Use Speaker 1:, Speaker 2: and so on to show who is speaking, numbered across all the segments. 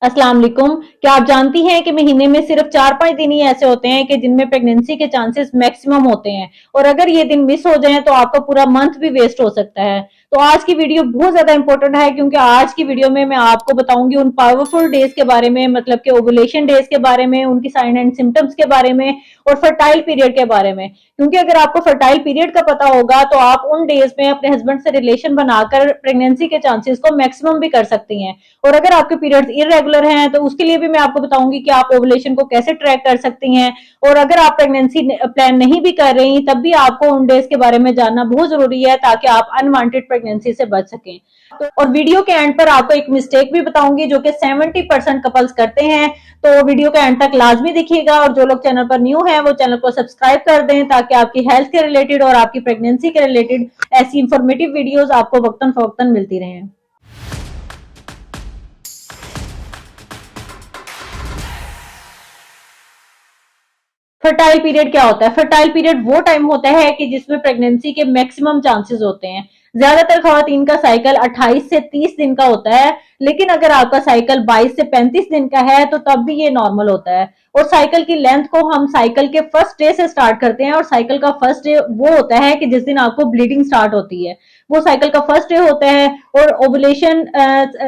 Speaker 1: अस्सलाम वालेकुम। क्या आप जानती हैं कि महीने में सिर्फ 4-5 दिन ही ऐसे होते हैं कि जिनमें प्रेगनेंसी के चांसेस मैक्सिमम होते हैं और अगर ये दिन मिस हो जाएं तो आपका पूरा मंथ भी वेस्ट हो सकता है। तो आज की वीडियो बहुत ज्यादा इंपॉर्टेंट है क्योंकि आज की वीडियो में मैं आपको बताऊंगी उन पावरफुल डेज के बारे में, मतलब कि ओवुलेशन डेज के बारे में, उनकी साइन एंड सिम्टम्स के बारे में और फर्टाइल पीरियड के बारे में। क्योंकि अगर आपको फर्टाइल पीरियड का पता होगा तो आप उन डेज में अपने हस्बैंड से रिलेशन बनाकर प्रेगनेंसी के चांसेस को मैक्सिमम भी कर सकती हैं। और अगर आपके पीरियड्स इरेगुलर हैं तो उसके लिए भी मैं आपको बताऊंगी कि आप ओवुलेशन को कैसे ट्रैक कर सकती हैं। और अगर आप प्रेगनेंसी प्लान नहीं भी कर रही तब भी आपको उन डेज के बारे में जानना बहुत जरूरी है ताकि आप अनवांटेड प्रेगनेंसी से बच सकें। और वीडियो के एंड पर आपको एक मिस्टेक भी बताऊंगी जो कि 70% कपल्स करते हैं। तो वीडियो के एंड तक लाजमी देखिएगा और जो लोग चैनल पर न्यू हैं वो चैनल को सब्सक्राइब कर दें ताकि आपकी हेल्थ के रिलेटेड और आपकी प्रेगनेंसी के रिलेटेड ऐसी इंफॉर्मेटिव वीडियोस आपको वक्तन फवक्तन मिलती रहें। फर्टाइल पीरियड क्या होता है? फर्टाइल पीरियड वो टाइम होता है कि जिसमें प्रेगनेंसी के मैक्सिमम चांसेस होते हैं। ज्यादातर खवातीन का साइकिल 28 से 30 दिन का होता है, लेकिन अगर आपका साइकिल 22 से 35 दिन का है तो तब भी ये नॉर्मल होता है। और साइकिल की लेंथ को हम साइकिल के फर्स्ट डे से स्टार्ट करते हैं और साइकिल का फर्स्ट डे वो होता है कि जिस दिन आपको ब्लीडिंग स्टार्ट होती है, वो साइकिल का फर्स्ट डे होता है। और ओवुलेशन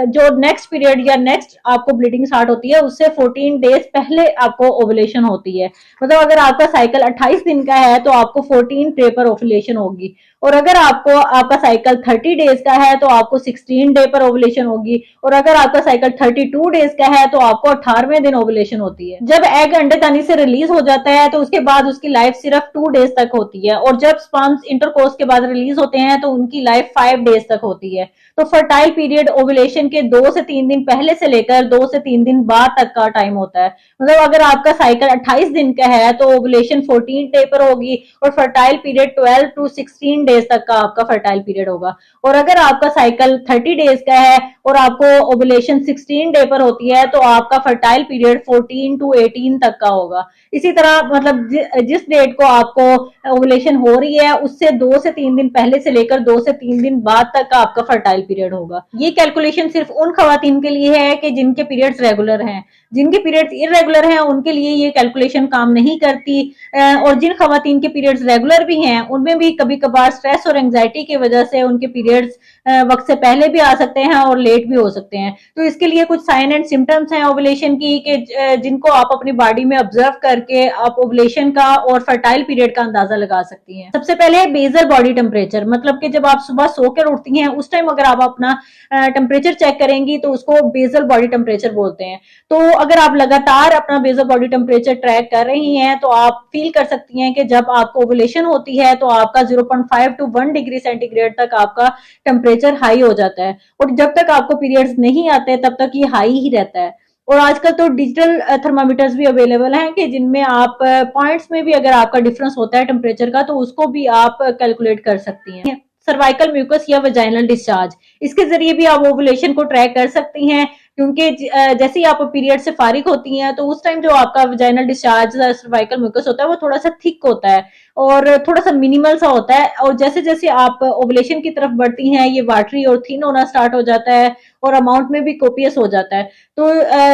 Speaker 1: जो नेक्स्ट पीरियड या नेक्स्ट आपको ब्लीडिंग स्टार्ट होती है उससे 14 डेज पहले आपको ओवुलेशन होती है। मतलब अगर आपका साइकिल 28 दिन का है तो आपको 14 डे पर ओवुलेशन होगी। और अगर आपको आपका साइकिल 30 डेज का है तो आपको 16 डे पर ओवुलेशन होगी। और अगर आपका साइकिल 32 डेज का है तो आपको 18वें दिन ओवुलेशन होती है। जब एग अंडेदानी से रिलीज हो जाता है तो उसके बाद उसकी लाइफ सिर्फ 2 डेज तक होती है और जब स्पर्म्स इंटरकोर्स के बाद रिलीज होते हैं तो उनकी लाइफ 5 डेज तक होती है। तो फर्टाइल पीरियड ओवुलेशन के 2 से 3 दिन पहले से लेकर 2 से 3 दिन बाद तक का टाइम होता है। मतलब अगर आपका साइकिल 28 दिन का है तो ओवुलेशन 14 डे पर होगी और फर्टाइल पीरियड 12 टू 16 डेज तक का आपका फर्टाइल पीरियड होगा। और अगर आपका साइकिल 30 डेज का है और आपको ओवुलेशन 16 डे पर होती है तो आपका फर्टाइल पीरियड 14 टू 18 तक का होगा। इसी तरह मतलब जिस डेट को आपको ओवुलेशन हो रही है उससे 2 से 3 दिन पहले से लेकर 2 से 3 दिन बाद तक का आपका फर्टाइल पीरियड होगा। ये कैलकुलेशन सिर्फ उन खवातीन के लिए है कि जिनके पीरियड्स रेगुलर हैं। जिनके पीरियड्स इरेगुलर हैं उनके लिए ये कैलकुलेशन काम नहीं करती। और जिन खवातीन के पीरियड्स रेगुलर भी हैं उनमें भी कभी कभार स्ट्रेस और एंजाइटी की वजह से उनके पीरियड्स वक्त से पहले भी आ सकते हैं और लेट भी हो सकते हैं। तो इसके लिए कुछ साइन एंड सिम्टम्स हैं ओवुलेशन की कि जिनको आप अपनी बॉडी में ऑब्जर्व करके आप ओवुलेशन का और फर्टाइल पीरियड का अंदाजा लगा सकती हैं। सबसे पहले बेसल बॉडी टेम्परेचर, मतलब कि जब आप सुबह सोकर उठती हैं उस टाइम अगर आप अपना टेम्परेचर चेक करेंगी तो उसको बेसल बॉडी टेम्परेचर बोलते हैं। तो अगर आप लगातार अपना बेसल बॉडी टेम्परेचर ट्रैक कर रही हैं तो आप फील कर सकती हैं कि जब आपको ओवुलेशन होती है तो आपका 0.5 टू 1 डिग्री सेंटीग्रेड तक आपका टेम्परेचर हाई हो जाता है और जब तक आपको पीरियड्स नहीं आते तब तक ये हाई ही रहता है। और आजकल तो डिजिटल थर्मामीटर्स भी अवेलेबल हैं कि जिनमें आप पॉइंट्स में भी अगर आपका डिफरेंस होता है टेम्परेचर का तो उसको भी आप कैलकुलेट कर सकती हैं। सर्वाइकल म्यूकस या वजाइनल डिस्चार्ज, इसके जरिए भी आप ओवुलेशन को ट्रैक कर सकती हैं क्योंकि जैसे ही आप पीरियड से फारिग होती हैं तो उस टाइम जो आपका वजाइनल डिस्चार्ज सर्वाइकल म्यूकस होता है वो थोड़ा सा थिक होता है और थोड़ा सा मिनिमल सा होता है। और जैसे जैसे आप ओवुलेशन की तरफ बढ़ती हैं ये वाटरी और थिन होना स्टार्ट हो जाता है और अमाउंट में भी कोपियस हो जाता है। तो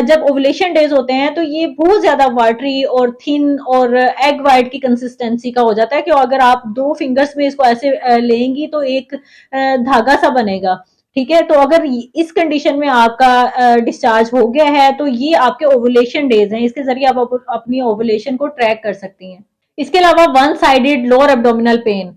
Speaker 1: जब ओवुलेशन डेज होते हैं तो ये बहुत ज्यादा वाटरी और थिन और एग वाइट की कंसिस्टेंसी का हो जाता है कि अगर आप 2 फिंगर्स में इसको ऐसे लेंगी तो एक धागा सा बनेगा। ठीक है, तो अगर इस कंडीशन में आपका डिस्चार्ज हो गया है तो ये आपके ओवुलेशन डेज हैं, इसके जरिए आप अपनी ओवुलेशन को ट्रैक कर सकती हैं। इसके अलावा one sided lower abdominal pain,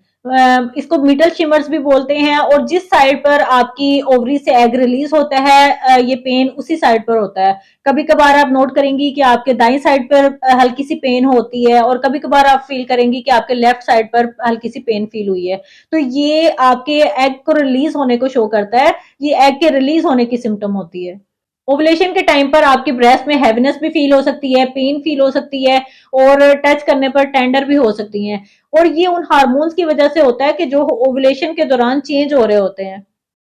Speaker 1: इसको मिडल शिमर्स भी बोलते हैं और जिस साइड पर आपकी ओवरी से एग रिलीज होता है ये पेन उसी साइड पर होता है। कभी कभार आप नोट करेंगी कि आपके दाईं साइड पर हल्की सी पेन होती है और कभी कभार आप फील करेंगी कि आपके लेफ्ट साइड पर हल्की सी पेन फील हुई है। तो ये आपके एग को रिलीज होने को शो करता है, ये एग के रिलीज होने की सिम्टम होती है। ओवुलेशन के टाइम पर आपकी ब्रेस्ट में हैवीनेस भी फील हो सकती है, पेन फील हो सकती है और टच करने पर टेंडर भी हो सकती हैं। और ये उन हार्मोन्स की वजह से होता है कि जो ओवुलेशन के दौरान चेंज हो रहे होते हैं।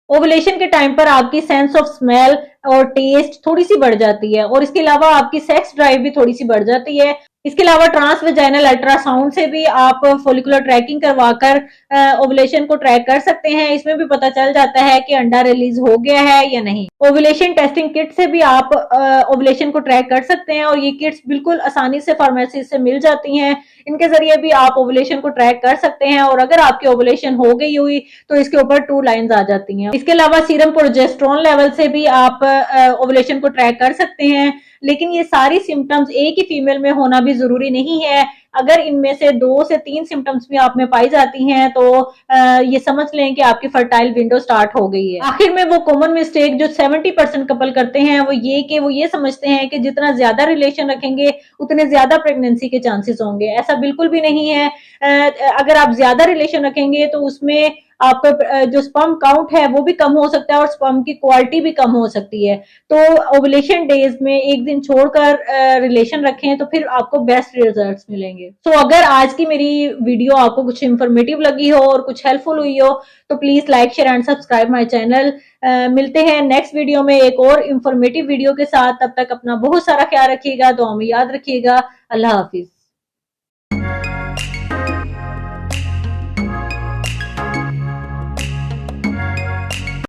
Speaker 1: ओवुलेशन के टाइम पर आपकी सेंस ऑफ स्मेल और टेस्ट थोड़ी सी बढ़ जाती है और इसके अलावा आपकी सेक्स ड्राइव भी थोड़ी सी बढ़ जाती है। इसके अलावा ट्रांस वेजाइनल अल्ट्रासाउंड से भी आप फोलिकुलर ट्रैकिंग करवाकर ओवुलेशन को ट्रैक कर सकते हैं। इसमें भी पता चल जाता है कि अंडा रिलीज हो गया है या नहीं। ओवुलेशन टेस्टिंग किट से भी आप ओवुलेशन को ट्रैक कर सकते हैं और ये किट्स बिल्कुल आसानी से फार्मेसी से मिल जाती हैं। इनके जरिए भी आप ओवुलेशन को ट्रैक कर सकते हैं और अगर आपकी ओवुलेशन हो गई हुई तो इसके ऊपर 2 लाइंस आ जाती हैं। इसके अलावा सीरम प्रोजेस्टेरोन लेवल से भी आप ओवुलेशन को ट्रैक कर सकते हैं। लेकिन ये सारी सिम्टम्स एक ही फीमेल में होना भी जरूरी नहीं है। अगर इनमें से 2 से 3 सिम्टम्स भी आप में पाई जाती हैं तो ये समझ लें कि आपकी फर्टाइल विंडो स्टार्ट हो गई है। आखिर में वो कॉमन मिस्टेक जो 70% कपल करते हैं वो ये समझते हैं कि जितना ज्यादा रिलेशन रखेंगे उतने ज्यादा प्रेगनेंसी के चांसेस होंगे। ऐसा बिल्कुल भी नहीं है। अगर आप ज्यादा रिलेशन रखेंगे तो उसमें आपका जो स्पर्म काउंट है वो भी कम हो सकता है और स्पर्म की क्वालिटी भी कम हो सकती है। तो ओवुलेशन डेज में एक दिन छोड़कर रिलेशन रखें तो फिर आपको बेस्ट रिजल्ट्स मिलेंगे। तो अगर आज की मेरी वीडियो आपको कुछ इंफॉर्मेटिव लगी हो और कुछ हेल्पफुल हुई हो तो please like share and subscribe my channel. मिलते हैं नेक्स्ट वीडियो में एक और इंफॉर्मेटिव वीडियो के साथ। तब तक अपना बहुत सारा ख्याल रखिएगा, दुआ में याद रखिएगा। अल्लाह हाफिज।